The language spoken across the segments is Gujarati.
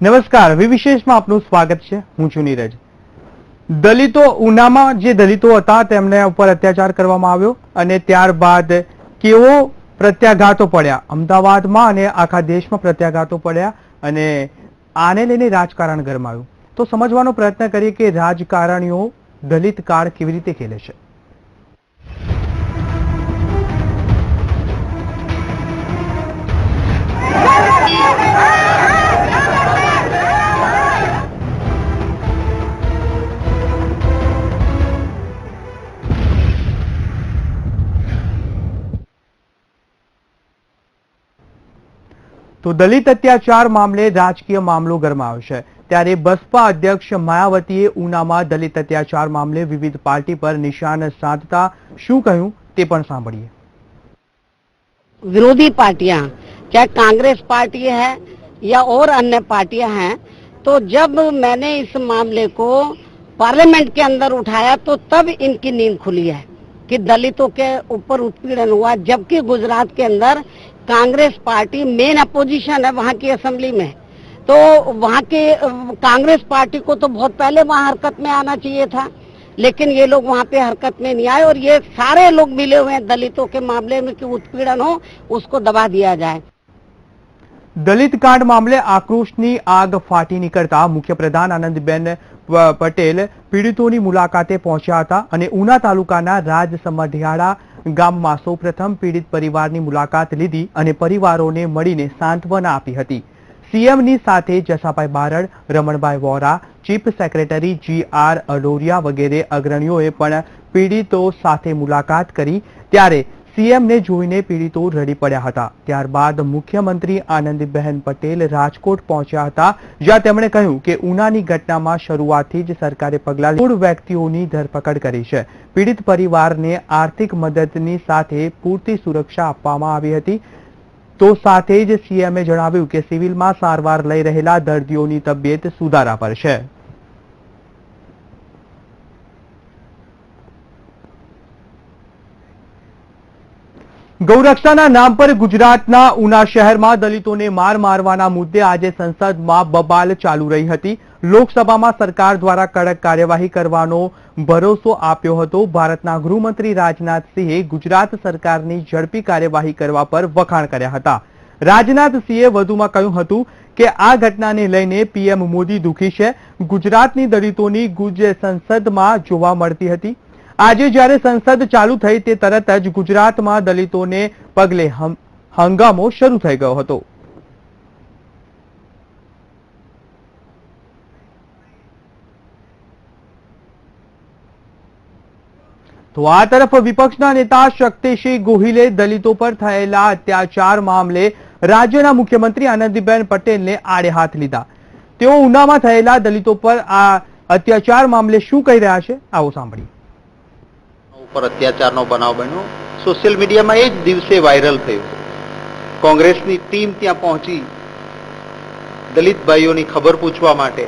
નમસ્કાર, વિશેષમાં આપનું સ્વાગત છે. હું છું નીરજ. દલિતો ઉનામાં જે દલિતો હતા તેમને ઉપર અત્યાચાર કરવામાં આવ્યો અને ત્યારબાદ કેવો પ્રત્યાઘાતો પડ્યા અમદાવાદમાં અને આખા દેશમાં પ્રત્યાઘાતો પડ્યા અને આને લઈને રાજકારણ ગરમાયું. તો સમજવાનો પ્રયત્ન કરીએ કે રાજકારણીઓ દલિત કાર્ડ કેવી રીતે ખેલે છે. તો દલિત અત્યાચાર મામલે રાજકીય મામલો ગરમાયો છે. ત્યારે બસપા અધ્યક્ષ માયાવતીએ ઉનામાં દલિત અત્યાચાર મામલે વિવિધ પાર્ટી પર નિશાન સાધતા શું કહ્યું તે પણ સાંભળીએ. विरोधी पार्टियां चाहे कांग्रेस पार्टी है या और अन्य पार्टियां हैं, तो जब मैंने इस मामले को पार्लियामेंट के अंदर उठाया तो तब इनकी नींद खुली है कि दलितों के ऊपर उत्पीड़न हुआ, जबकि गुजरात के अंदर कांग्रेस पार्टी मेन अपोजिशन है वहाँ की असेंबली में. तो वहाँ के कांग्रेस पार्टी को तो बहुत पहले वहाँ हरकत में आना चाहिए था, लेकिन ये लोग वहाँ पे हरकत में नहीं आए और ये सारे लोग मिले हुए हैं दलितों के मामले में कि उत्पीड़न हो उसको दबा दिया जाए. દલિત કાંડ મામલે આક્રોશની આગ ફાટી નીકળતા મુખ્યપ્રધાન આનંદીબેન પટેલ પીડિતોની મુલાકાતે પહોંચ્યા હતા અને ઉના તાલુકાના રાજસમઢિયાળા ગામમાં સૌપ્રથમ પીડિત પરિવારની મુલાકાત લીધી અને પરિવારોને મળીને સાંત્વના આપી હતી. સીએમની સાથે Jasabhai Barad, Ramanbhai Vora, chief secretary GR અડોરિયા વગેરે અગ્રણીઓએ પણ પીડિતો સાથે મુલાકાત કરી. ત્યારે સીએમને જોઈને પીડિતો રડી પડ્યા હતા. ત્યારબાદ મુખ્યમંત્રી આનંદીબહેન પટેલ રાજકોટ પહોંચ્યા હતા, જ્યાં તેમણે કહ્યું કે ઉનાની ઘટનામાં શરૂઆતથી જ સરકારે પગલાં 16 વ્યક્તિઓની ધરપકડ કરી છે. પીડિત પરિવારને આર્થિક મદદની સાથે પૂરતી સુરક્ષા આપવામાં આવી હતી. તો સાથે જ સીએમએ જણાવ્યું કે સિવિલમાં સારવાર લઈ રહેલા દર્દીઓની તબિયત સુધારા પર છે. ગૌરક્ષાના નામ પર ગુજરાતના ઉના શહેરમાં દલિતોને માર મારવાના મુદ્દે આજે સંસદમાં બબાલ ચાલુ રહી હતી. લોકસભામાં સરકાર દ્વારા કડક કાર્યવાહી કરવાનો ભરોસો આપ્યો હતો. ભારતના ગૃહમંત્રી રાજનાથસિંહે ગુજરાત સરકારની ઝડપી કાર્યવાહી કરવા પર વખાણ કર્યા હતા. રાજનાથસિંહે વધુમાં કહ્યું હતું કે આ ઘટનાને લઈને પીએમ મોદી દુઃખી છે. ગુજરાતની દલિતોની ગુંજ સંસદમાં જોવા મળતી હતી. આજે જ્યારે સંસદ ચાલુ થઈ તે તરત જ ગુજરાતમાં દલિતોને પગલે હંગામો શરૂ થઈ ગયો હતો. તો આ તરફ વિપક્ષના નેતા શક્તિસિંહ ગોહિલે દલિતો પર થયેલા અત્યાચાર મામલે રાજ્યના મુખ્યમંત્રી આનંદીબેન પટેલને આડે હાથ લીધા. તેઓ ઉનામાં થયેલા દલિતો પર આ અત્યાચાર મામલે શું કહી રહ્યા છે, આવો સાંભળીએ. પર અત્યાચારનો બનાવ બન્યો, સોશિયલ મીડિયામાં એ જ દિવસે વાયરલ થયું. કોંગ્રેસની ટીમ ત્યાં પહોંચી દલિત ભાઈઓની ખબર પૂછવા માટે.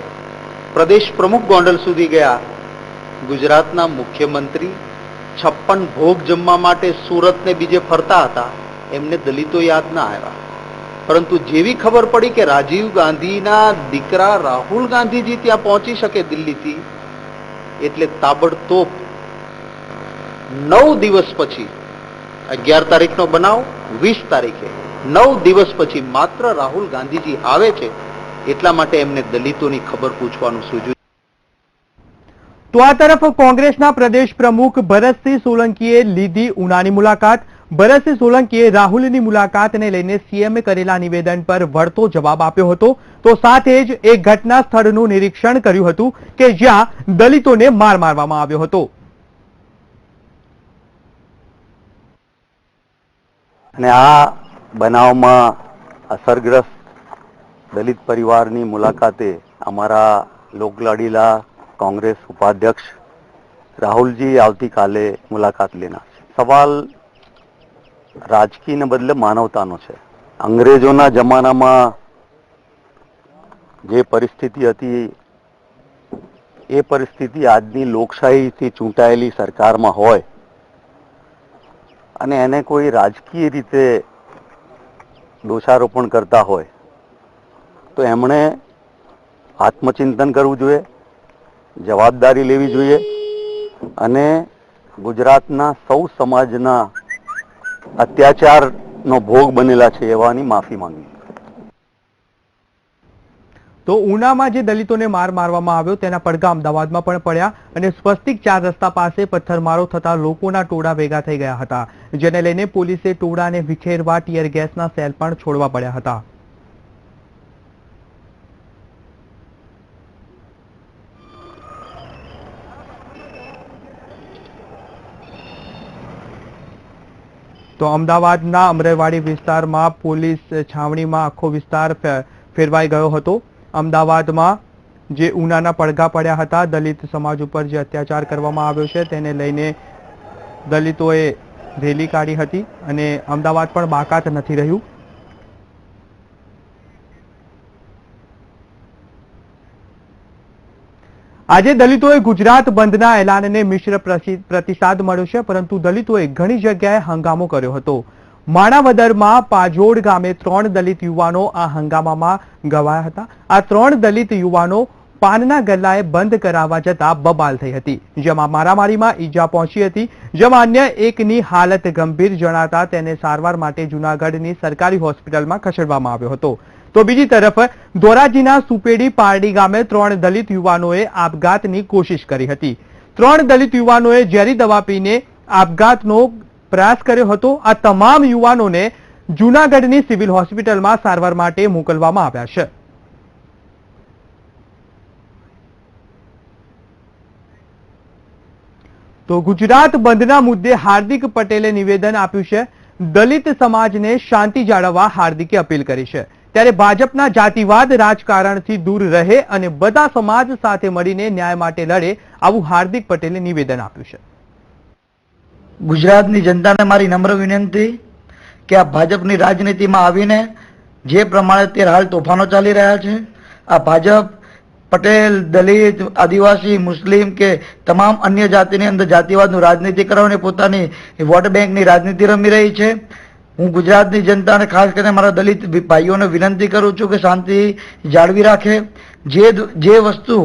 પ્રદેશ પ્રમુખ ગોંડલ સુધી ગયા. ગુજરાતના મુખ્યમંત્રી 56 ભોગ જમવા માટે સુરત ને બીજે ફરતા હતા. એમને દલિતો યાદ ના આવ્યા, પરંતુ જેવી ખબર પડી કે રાજીવ ગાંધીના દીકરા રાહુલ ગાંધીજી ત્યાં પહોંચી શકે દિલ્હીથી, એટલે તાબડતોબ 9 દિવસ પછી 11 તારીખનો બનાવ, 20 તારીખે 9 દિવસ પછી માત્ર રાહુલ ગાંધીજી આવે છે એટલા માટે એમને દલિતોની ખબર પૂછવાનું સૂઝ્યું. તો આ તરફ કોંગ્રેસના પ્રદેશ પ્રમુખ ભરતસિંહ સોલંકીએ લીધી ઉનાની મુલાકાત. ભરતસિંહ સોલંકીએ રાહુલની મુલાકાતને લઈને સીએમએ કરેલા નિવેદન પર વળતો જવાબ આપ્યો હતો. તો સાથે જ એક ઘટના સ્થળનું નિરીક્ષણ કર્યું હતું કે જ્યાં દલિતોને માર મારવામાં આવ્યો હતો. અને આ બનાવમાં અસરગ્રસ્ત દલિત પરિવારની મુલાકાતે અમારા લોકલાડીલા કોંગ્રેસ ઉપાધ્યક્ષ રાહુલજી આવતીકાલે મુલાકાત લેના છે. સવાલ રાજકીયને બદલે માનવતાનો છે. અંગ્રેજોના જમાનામાં જે પરિસ્થિતિ હતી એ પરિસ્થિતિ આજની લોકશાહીથી ચૂંટાયેલી સરકારમાં હોય અને એને કોઈ રાજકીય રીતે દોષારોપણ કરતા હોય તો એમણે આત્મચિંતન કરવું જોઈએ, જવાબદારી લેવી જોઈએ અને ગુજરાતના સૌ સમાજના અત્યાચારનો ભોગ બનેલા છે એવાની માફી માંગવી. તો ઉનામાં જે દલિતોને માર મારવામાં આવ્યો તેના પડઘા અમદાવાદમાં પણ પડ્યા અને સ્વસ્તિક 4 રસ્તા પાસે પથ્થરમારો થતા લોકોના ટોળા ભેગા થઈ ગયા હતા, જેને લઈને પોલીસે ટોળાને વિખેરવા ટીયર ગેસના સેલ પણ છોડવા પડ્યા હતા. તો અમદાવાદના અમરેવાડી વિસ્તારમાં પોલીસ છાવણીમાં આખો વિસ્તાર ફેરવાઈ ગયો હતો. અમદાવાદમાં જે ઉનાના પડઘા પડ્યા હતા, દલિત સમાજ ઉપર જે અત્યાચાર કરવામાં આવ્યો છે તેને લઈને દલિતોએ રેલી કાઢી હતી અને અમદાવાદ પણ બાકાત નથી રહ્યું. આજે દલિતોએ ગુજરાત બંધના એલાનને મિશ્ર પ્રતિસાદ મળ્યો છે, પરંતુ દલિતોએ ઘણી જગ્યાએ હંગામો કર્યો હતો. માણાવદરમાં પાજોડ ગામે 3 દલિત યુવાનો આ હંગામામાં ઘવાયા હતા. આ 3 દલિત યુવાનો પાનના ગલ્લાએ બંધ કરાવવા જતા બબાલ થઈ હતી, જેમાં મારામારીમાં ઈજા પહોંચી હતી, જેમાં અન્ય એકની હાલત ગંભીર જણાતા તેને સારવાર માટે જૂનાગઢની સરકારી હોસ્પિટલમાં ખસેડવામાં આવ્યો હતો. તો બીજી તરફ ધોરાજીના સુપેડી પારડી ગામે 3 દલિત યુવાનોએ આપઘાતની કોશિશ કરી હતી. 3 દલિત યુવાનોએ ઝેરી દવા પીને આપઘાતનો પ્રયાસ કર્યો હતો. આ તમામ યુવાનોને જૂનાગઢની સિવિલ હોસ્પિટલમાં સારવાર માટે મોકલવામાં આવ્યા છે. તો ગુજરાત બંધના મુદ્દે હાર્દિક પટેલે નિવેદન આપ્યું છે. દલિત સમાજને શાંતિ જાળવવા હાર્દિકે અપીલ કરી છે. ત્યારે ભાજપના જાતિવાદ રાજકારણથી દૂર રહે અને બધા સમાજ સાથે મળીને ન્યાય માટે લડે, આવું હાર્દિક પટેલે નિવેદન આપ્યું છે. ગુજરાતની જનતાને મારી નમ્ર વિનંતી કે આ ભાજપની રાજનીતિમાં આવીને જે પ્રમાણે અત્યારે હાલ તોફાનો ચાલી રહ્યા છે, આ ભાજપ પટેલ, દલિત, આદિવાસી, મુસ્લિમ કે તમામ અન્ય જાતિની અંદર જાતિવાદનું રાજનીતિ કરવાની પોતાની વોટ બેંકની રાજનીતિ રમી રહી છે. હું ગુજરાતની જનતાને ખાસ કરીને મારા દલિત ભાઈઓને વિનંતી કરું છું કે શાંતિ જાળવી રાખે. જે વસ્તુ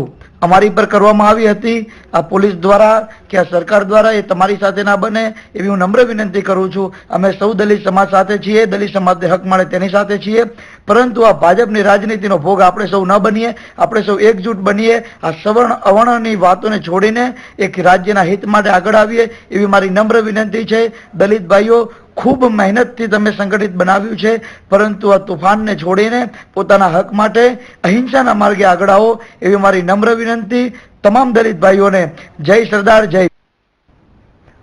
અમારી પર કરવામાં આવી હતી આ પોલીસ દ્વારા કે આ સરકાર દ્વારા, એ તમારી સાથે ના બને એવી હું નમ્ર વિનંતી કરું છું. અમે સૌ દલિત સમાજ સાથે છીએ, દલિત સમાજને હક મળે તેની સાથે છીએ, પરંતુ આ ભાજપની રાજનીતિનો ભોગ આપણે સૌ ન બનીએ, આપણે સૌ એકજૂટ બનીએ. આ સવર્ણ અવર્ણની વાતોને છોડીને એક રાજ્યના હિત માટે આગળ આવીએ એવી મારી નમ્ર વિનંતી છે. દલિત ભાઈઓ, ખૂબ મહેનતથી તમે સંગઠિત બનાવ્યું છે, પરંતુ આ તોફાનને છોડીને પોતાના હક માટે અહિંસાના માર્ગે આગળ આવો એવી મારી નમ્ર વિનંતી તમામ દલિત ભાઈઓને. જય સરદાર, જય.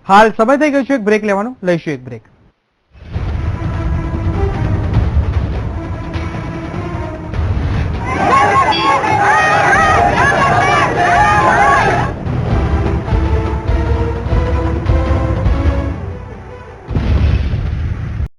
હાલ સમય થઈ ગયો છે એક બ્રેક લેવાનો, લઈશું એક બ્રેક.